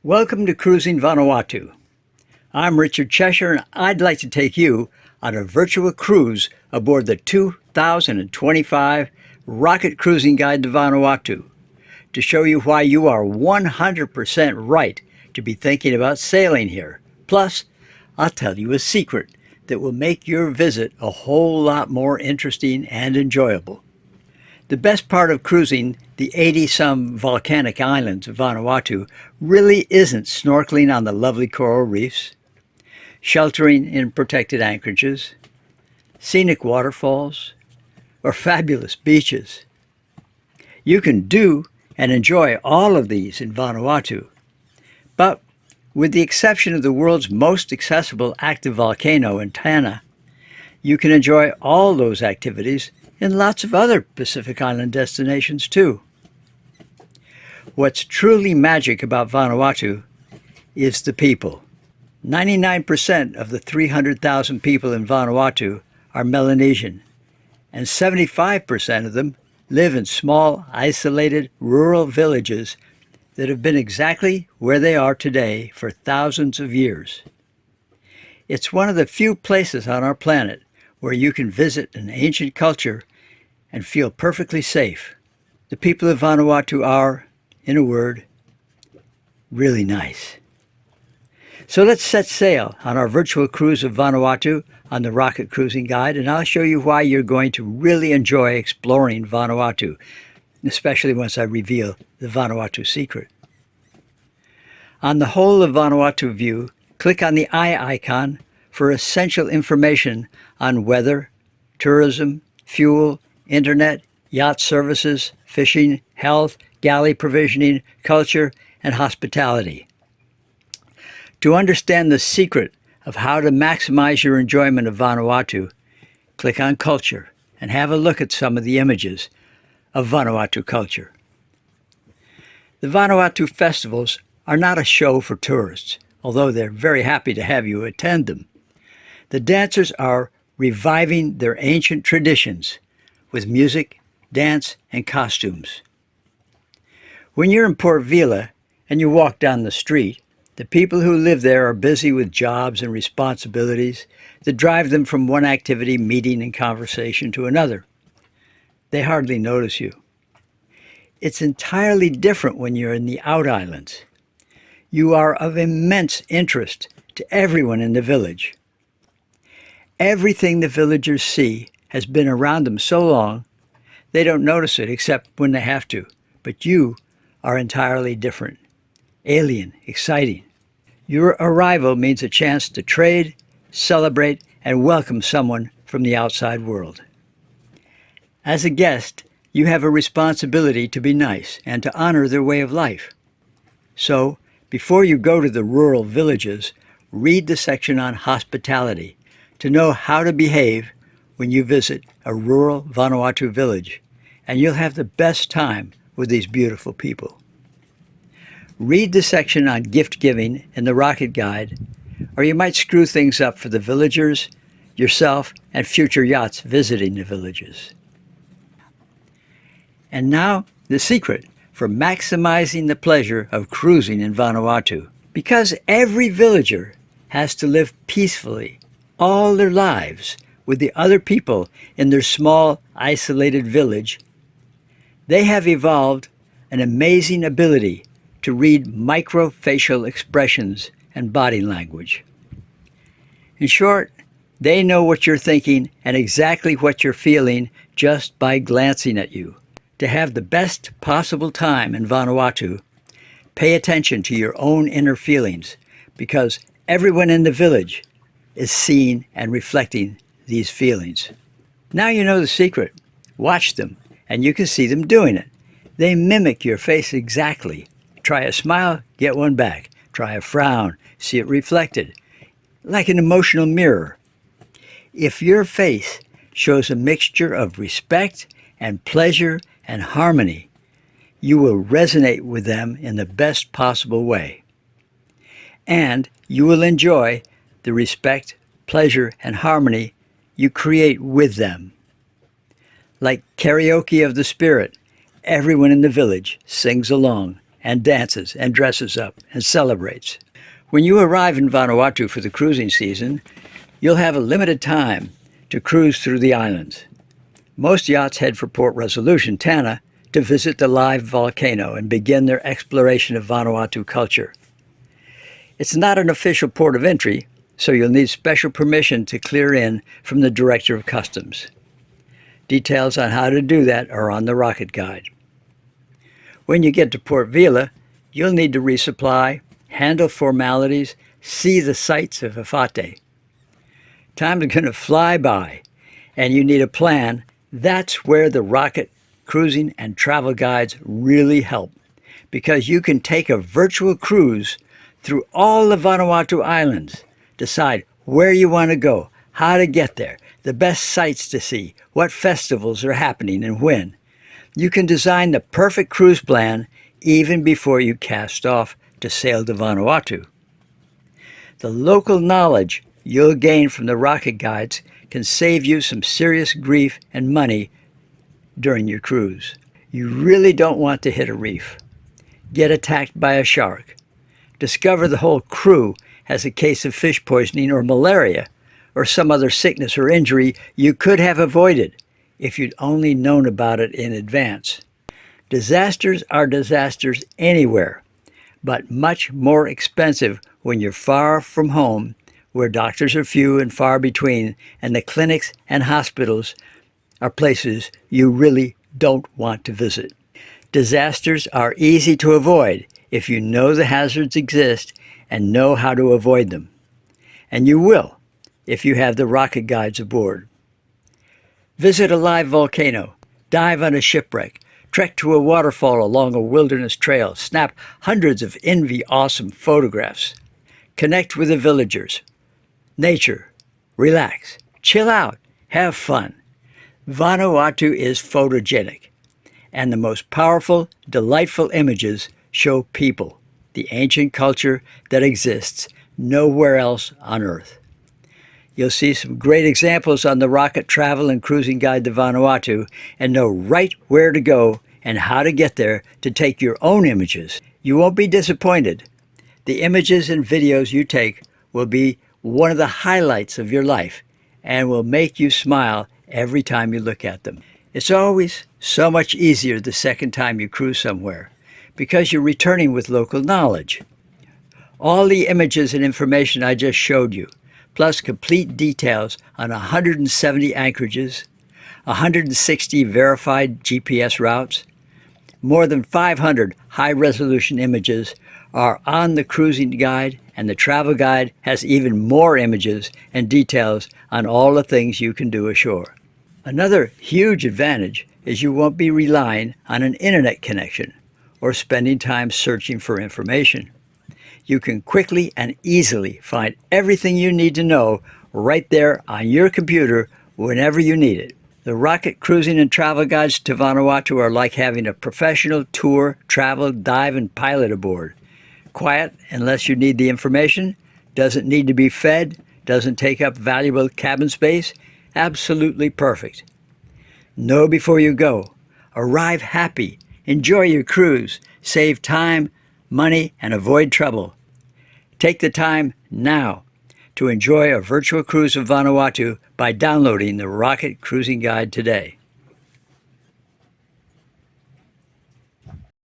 Welcome to Cruising Vanuatu. I'm Richard Cheshire, and I'd like to take you on a virtual cruise aboard the 2025 Rocket Cruising Guide to Vanuatu to show you why you are 100% right to be thinking about sailing here. Plus, I'll tell you a secret that will make your visit a whole lot more interesting and enjoyable. The best part of cruising the 80-some volcanic islands of Vanuatu really isn't snorkeling on the lovely coral reefs, sheltering in protected anchorages, scenic waterfalls, or fabulous beaches. You can do and enjoy all of these in Vanuatu, but with the exception of the world's most accessible active volcano in Tanna, you can enjoy all those activities in lots of other Pacific Island destinations too. What's truly magic about Vanuatu is the people. 99% of the 300,000 people in Vanuatu are Melanesian, and 75% of them live in small, isolated, rural villages that have been exactly where they are today for thousands of years. It's one of the few places on our planet where you can visit an ancient culture and feel perfectly safe. The people of Vanuatu are, in a word, really nice. So let's set sail on our virtual cruise of Vanuatu on the Rocket Cruising Guide, and I'll show you why you're going to really enjoy exploring Vanuatu, especially once I reveal the Vanuatu secret. On the whole of Vanuatu view, click on the eye icon for essential information on weather, tourism, fuel, internet, yacht services, fishing, health, galley provisioning, culture, and hospitality. To understand the secret of how to maximize your enjoyment of Vanuatu, click on Culture and have a look at some of the images of Vanuatu culture. The Vanuatu festivals are not a show for tourists, although they're very happy to have you attend them. The dancers are reviving their ancient traditions with music, dance, and costumes. When you're in Port Vila and you walk down the street, the people who live there are busy with jobs and responsibilities that drive them from one activity, meeting, and conversation to another. They hardly notice you. It's entirely different when you're in the out islands. You are of immense interest to everyone in the village. Everything the villagers see has been around them so long, they don't notice it except when they have to. But you are entirely different, alien, exciting. Your arrival means a chance to trade, celebrate, and welcome someone from the outside world. As a guest, you have a responsibility to be nice and to honor their way of life. So, before you go to the rural villages, read the section on hospitality to know how to behave when you visit a rural Vanuatu village, and you'll have the best time with these beautiful people. Read the section on gift giving in the Rocket Guide, or you might screw things up for the villagers, yourself, and future yachts visiting the villages. And now, the secret for maximizing the pleasure of cruising in Vanuatu. Because every villager has to live peacefully all their lives with the other people in their small, isolated village, they have evolved an amazing ability to read micro-facial expressions and body language. In short, they know what you're thinking and exactly what you're feeling just by glancing at you. To have the best possible time in Vanuatu, pay attention to your own inner feelings, because everyone in the village is seeing and reflecting these feelings. Now you know the secret. Watch them, and you can see them doing it. They mimic your face exactly. Try a smile, get one back. Try a frown, see it reflected, like an emotional mirror. If your face shows a mixture of respect and pleasure and harmony, you will resonate with them in the best possible way. And you will enjoy the respect, pleasure, and harmony you create with them. Like karaoke of the spirit, everyone in the village sings along and dances and dresses up and celebrates. When you arrive in Vanuatu for the cruising season, you'll have a limited time to cruise through the islands. Most yachts head for Port Resolution, Tanna, to visit the live volcano and begin their exploration of Vanuatu culture. It's not an official port of entry, so you'll need special permission to clear in from the Director of Customs. Details on how to do that are on the Rocket Guide. When you get to Port Vila, you'll need to resupply, handle formalities, see the sights of Hafate. Time's going to fly by, and you need a plan. That's where the Rocket cruising and travel guides really help, because you can take a virtual cruise through all the Vanuatu islands, decide where you want to go, how to get there, the best sights to see, what festivals are happening and when. You can design the perfect cruise plan even before you cast off to sail to Vanuatu. The local knowledge you'll gain from the Rocket Guides can save you some serious grief and money during your cruise. You really don't want to hit a reef, get attacked by a shark, discover the whole crew has a case of fish poisoning or malaria, or some other sickness or injury you could have avoided if you'd only known about it in advance. Disasters are disasters anywhere, but much more expensive when you're far from home, where doctors are few and far between, and the clinics and hospitals are places you really don't want to visit. Disasters are easy to avoid if you know the hazards exist and know how to avoid them. And you will if you have the Rocket Guides aboard. Visit a live volcano, dive on a shipwreck, trek to a waterfall along a wilderness trail, snap hundreds of envy-awesome photographs, connect with the villagers, nature, relax, chill out, have fun. Vanuatu is photogenic, and the most powerful, delightful images show people, the ancient culture that exists nowhere else on Earth. You'll see some great examples on the Rocket Travel and Cruising Guide to Vanuatu and know right where to go and how to get there to take your own images. You won't be disappointed. The images and videos you take will be one of the highlights of your life and will make you smile every time you look at them. It's always so much easier the second time you cruise somewhere because you're returning with local knowledge. All the images and information I just showed you, plus complete details on 170 anchorages, 160 verified GPS routes, more than 500 high-resolution images are on the cruising guide, and the travel guide has even more images and details on all the things you can do ashore. Another huge advantage is you won't be relying on an internet connection or spending time searching for information. You can quickly and easily find everything you need to know right there on your computer whenever you need it. The Rocket Cruising and Travel Guides to Vanuatu are like having a professional tour, travel, dive, and pilot aboard. Quiet unless you need the information, doesn't need to be fed, doesn't take up valuable cabin space, absolutely perfect. Know before you go. Arrive happy, enjoy your cruise, save time, money, and avoid trouble. Take the time now to enjoy a virtual cruise of Vanuatu by downloading the Rocket Cruising Guide today.